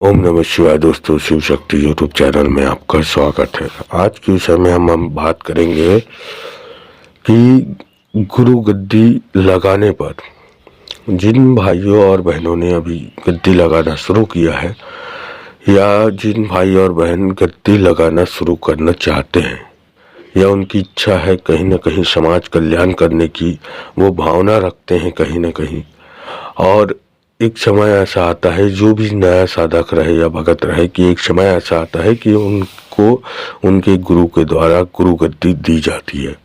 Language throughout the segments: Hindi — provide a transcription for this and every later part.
ओम नमः शिवाय। दोस्तों, शिव शक्ति यूट्यूब चैनल में आपका स्वागत है। आज के विषय में हम बात करेंगे कि गुरु गद्दी लगाने पर जिन भाइयों और बहनों ने अभी गद्दी लगाना शुरू किया है या जिन भाई और बहन गद्दी लगाना शुरू करना चाहते हैं या उनकी इच्छा है कहीं ना कहीं समाज कल्याण करने की, वो भावना रखते हैं कहीं ना कहीं, और एक समय ऐसा आता है, जो भी नया साधक रहे या भगत रहे, कि एक समय ऐसा आता है कि उनको उनके गुरु के द्वारा गुरु गद्दी दी जाती है।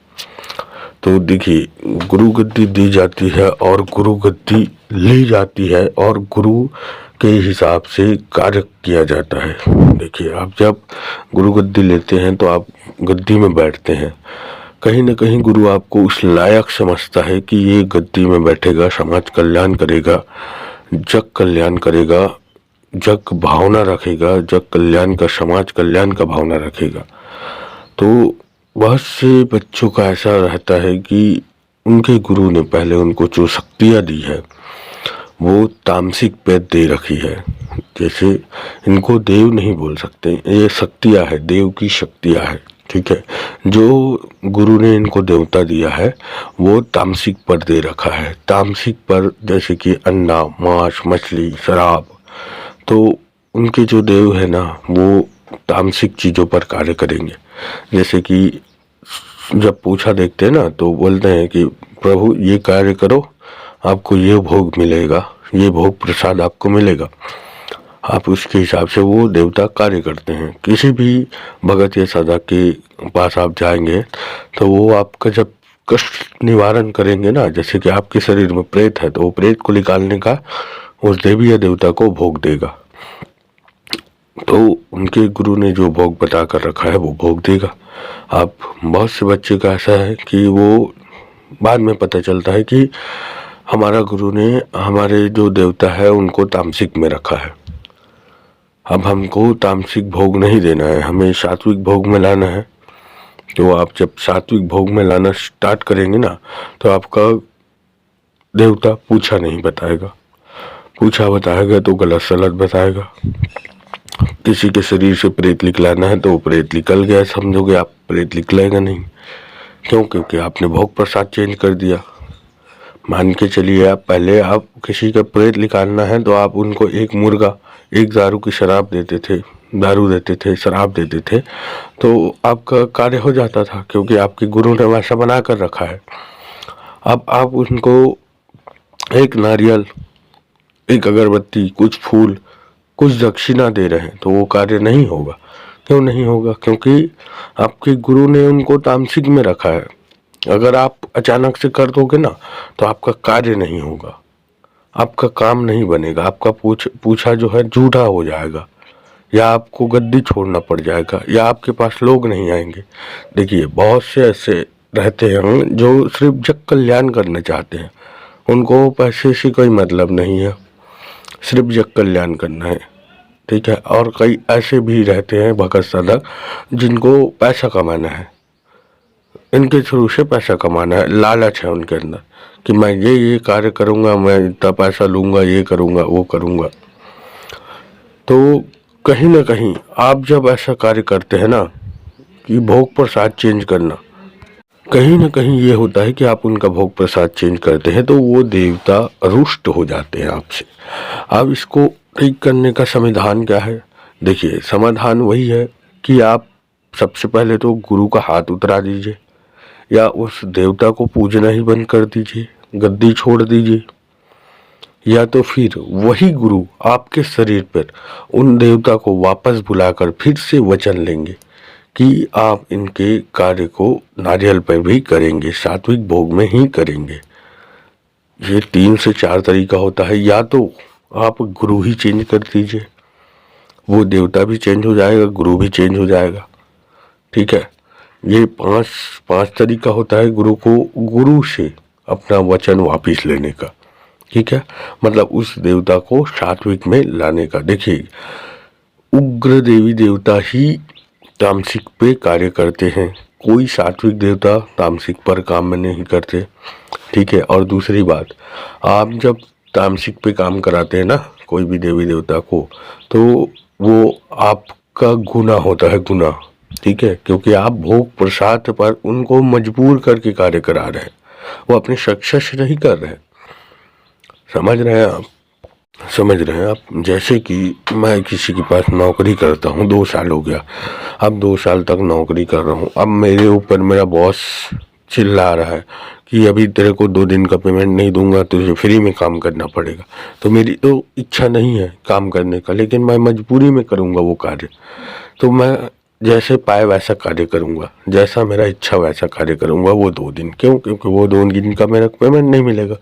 तो देखिए, गुरु गद्दी दी जाती है और गुरु गद्दी ली जाती है और गुरु के हिसाब से कार्य किया जाता है। देखिए, आप जब गुरु गद्दी लेते हैं तो आप गद्दी में बैठते हैं, कहीं ना कहीं गुरु आपको उस लायक समझता है कि ये गद्दी में बैठेगा, समाज कल्याण करेगा, जग कल्याण करेगा, जग भावना रखेगा, जग कल्याण का, समाज कल्याण का भावना रखेगा। तो बहुत से बच्चों का ऐसा रहता है कि उनके गुरु ने पहले उनको जो शक्तियाँ दी है वो तामसिक पे दे रखी है। जैसे इनको देव नहीं बोल सकते, ये शक्तियाँ है, देव की शक्तियाँ है, ठीक है। जो गुरु ने इनको देवता दिया है वो तामसिक पर दे रखा है। तामसिक पर जैसे कि अंडा, मांस, मछली, शराब, तो उनके जो देव है ना वो तामसिक चीज़ों पर कार्य करेंगे। जैसे कि जब पूछा देखते हैं ना तो बोलते हैं कि प्रभु ये कार्य करो, आपको ये भोग मिलेगा, ये भोग प्रसाद आपको मिलेगा। आप उसके हिसाब से वो देवता कार्य करते हैं। किसी भी भगत या साधक के पास आप जाएंगे तो वो आपका जब कष्ट निवारण करेंगे ना, जैसे कि आपके शरीर में प्रेत है तो वो प्रेत को निकालने का उस देवी या देवता को भोग देगा। तो उनके गुरु ने जो भोग बता कर रखा है वो भोग देगा। आप बहुत से बच्चे का ऐसा है कि वो बाद में पता चलता है कि हमारा गुरु ने हमारे जो देवता है उनको तामसिक में रखा है, अब हमको तामसिक भोग नहीं देना है, हमें सात्विक भोग में लाना है। तो आप जब सात्विक भोग में लाना स्टार्ट करेंगे ना तो आपका देवता पूछा नहीं बताएगा, पूछा बताएगा तो गलत सलत बताएगा। किसी के शरीर से प्रेत निकलाना है तो वो प्रेत निकल गया समझोगे आप, प्रेत निकलेगा नहीं। क्यों? क्योंकि आपने भोग प्रसाद चेंज कर दिया। मान के चलिए, आप पहले आप किसी का प्रेत निकालना है तो आप उनको एक मुर्गा, एक दारू की शराब देते थे, दारू देते थे, शराब देते थे, तो आपका कार्य हो जाता था, क्योंकि आपके गुरु ने वैसा बना कर रखा है। अब आप उनको एक नारियल, एक अगरबत्ती, कुछ फूल, कुछ दक्षिणा दे रहे हैं तो वो कार्य नहीं होगा। क्यों नहीं होगा? क्योंकि आपके गुरु ने उनको तामसिक में रखा है। अगर आप अचानक से कर दोगे ना तो आपका कार्य नहीं होगा, आपका काम नहीं बनेगा, आपका पूछा जो है झूठा हो जाएगा, या आपको गद्दी छोड़ना पड़ जाएगा, या आपके पास लोग नहीं आएंगे। देखिए, बहुत से ऐसे रहते हैं जो सिर्फ जग कल्याण करना चाहते हैं, उनको पैसे से कोई मतलब नहीं है, सिर्फ जग कल्याण करना है, ठीक है। और कई ऐसे भी रहते हैं भगत साधक जिनको पैसा कमाना है, इनके थ्रू से पैसा कमाना है, लालच है उनके अंदर कि मैं ये कार्य करूँगा, मैं इतना पैसा लूँगा, ये करूँगा, वो करूँगा। तो कहीं ना कहीं आप जब ऐसा कार्य करते हैं ना कि भोग प्रसाद चेंज करना, कहीं ना कहीं ये होता है कि आप उनका भोग प्रसाद चेंज करते हैं तो वो देवता रुष्ट हो जाते हैं आपसे। अब इसको ठीक करने का समाधान क्या है? देखिए, समाधान वही है कि आप सबसे पहले तो गुरु का हाथ उतरा दीजिए, या उस देवता को पूजना ही बंद कर दीजिए, गद्दी छोड़ दीजिए, या तो फिर वही गुरु आपके शरीर पर उन देवता को वापस बुलाकर फिर से वचन लेंगे कि आप इनके कार्य को नारियल पर भी करेंगे, सात्विक भोग में ही करेंगे। ये 3 से 4 तरीका होता है। या तो आप गुरु ही चेंज कर दीजिए, वो देवता भी चेंज हो जाएगा, गुरु भी चेंज हो जाएगा, ठीक है। ये पांच तरीका होता है गुरु को, गुरु से अपना वचन वापिस लेने का, ठीक है, मतलब उस देवता को सात्विक में लाने का। देखिए, उग्र देवी देवता ही तामसिक पे कार्य करते हैं, कोई सात्विक देवता तामसिक पर काम में नहीं करते, ठीक है। और दूसरी बात, आप जब तामसिक पे काम कराते हैं ना कोई भी देवी देवता को, तो वो आपका गुनाह होता है, गुनाह, ठीक है, क्योंकि आप भोग प्रसाद पर उनको मजबूर करके कार्य करा रहे हैं, वो अपनी शिक्षा से नहीं कर रहे हैं। समझ रहे हैं आप? समझ रहे हैं आप? जैसे कि मैं किसी के पास नौकरी करता हूँ, 2 साल हो गया, अब 2 साल तक नौकरी कर रहा हूँ, अब मेरे ऊपर मेरा बॉस चिल्ला रहा है कि अभी तेरे को 2 दिन का पेमेंट नहीं दूंगा, तुझे फ्री में काम करना पड़ेगा। तो मेरी तो इच्छा नहीं है काम करने का, लेकिन मैं मजबूरी में करूँगा वो कार्य। तो मैं जैसे पाए वैसा कार्य करूँगा, जैसा मेरा इच्छा वैसा कार्य करूँगा वो 2 दिन। क्यों? क्योंकि वो 2 दिन का मेरा पेमेंट नहीं मिलेगा।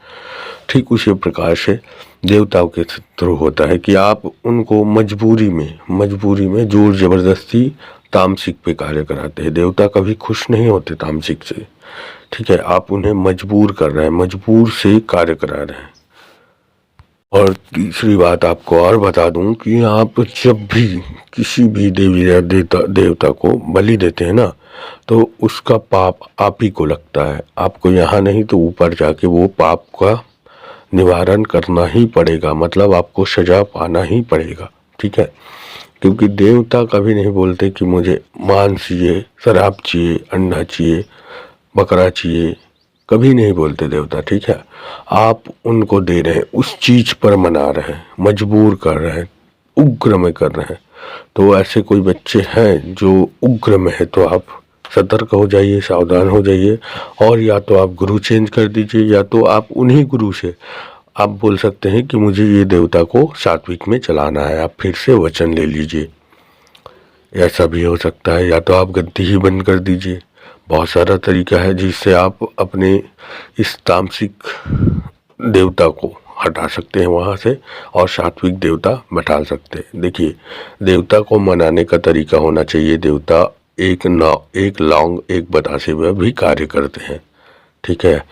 ठीक उसी प्रकार से देवताओं के थ्रू होता है कि आप उनको मजबूरी में जोर जबरदस्ती तामसिक पे कार्य कराते हैं। देवता कभी खुश नहीं होते तामसिक से, ठीक है, आप उन्हें मजबूर कर रहे हैं, मजबूर से कार्य करा रहे हैं। और तीसरी बात आपको और बता दूं कि आप जब भी किसी भी देवी या देवता को बलि देते हैं ना, तो उसका पाप आप ही को लगता है, आपको यहाँ नहीं तो ऊपर जाके वो पाप का निवारण करना ही पड़ेगा, मतलब आपको सजा पाना ही पड़ेगा, ठीक है। क्योंकि देवता कभी नहीं बोलते कि मुझे मांस चाहिए, शराब चाहिए, अंडा चाहिए, बकरा चाहिए, कभी नहीं बोलते देवता, ठीक है। आप उनको दे रहे हैं, उस चीज पर मना रहे हैं, मजबूर कर रहे हैं, उग्र में कर रहे हैं। तो ऐसे कोई बच्चे हैं जो उग्र में है, तो आप सतर्क हो जाइए, सावधान हो जाइए, और या तो आप गुरु चेंज कर दीजिए, या तो आप उन्हीं गुरु से आप बोल सकते हैं कि मुझे ये देवता को सात्विक में चलाना है, आप फिर से वचन ले लीजिए, ऐसा भी हो सकता है। या तो आप गद्दी ही बंद कर दीजिए, बहुत सारा तरीका है जिससे आप अपने इस तामसिक देवता को हटा सकते हैं वहाँ से और सात्विक देवता बैठा सकते हैं। देखिए, देवता को मनाने का तरीका होना चाहिए। देवता एक लौंग एक बतासे हुए भी कार्य करते हैं, ठीक है।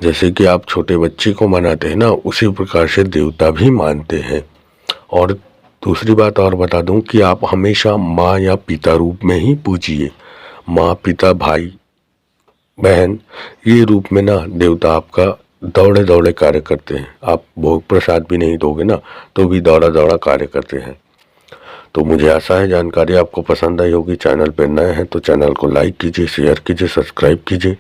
जैसे कि आप छोटे बच्चे को मनाते हैं ना, उसी प्रकार से देवता भी मानते हैं। और दूसरी बात और बता दूं कि आप हमेशा माँ या पिता रूप में ही पूजिए। माँ, पिता, भाई, बहन, ये रूप में ना देवता आपका दौड़े दौड़े कार्य करते हैं। आप भोग प्रसाद भी नहीं दोगे ना, तो भी दौड़ा दौड़ा कार्य करते हैं। तो मुझे आशा है जानकारी आपको पसंद आई होगी। चैनल पर नए हैं तो चैनल को लाइक कीजिए, शेयर कीजिए, सब्सक्राइब कीजिए।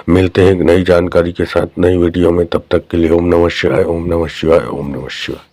मिलते हैं एक नई जानकारी के साथ नई वीडियो में, तब तक के लिए ओम नमः शिवाय, ओम नमः शिवाय, ओम नमः शिवाय।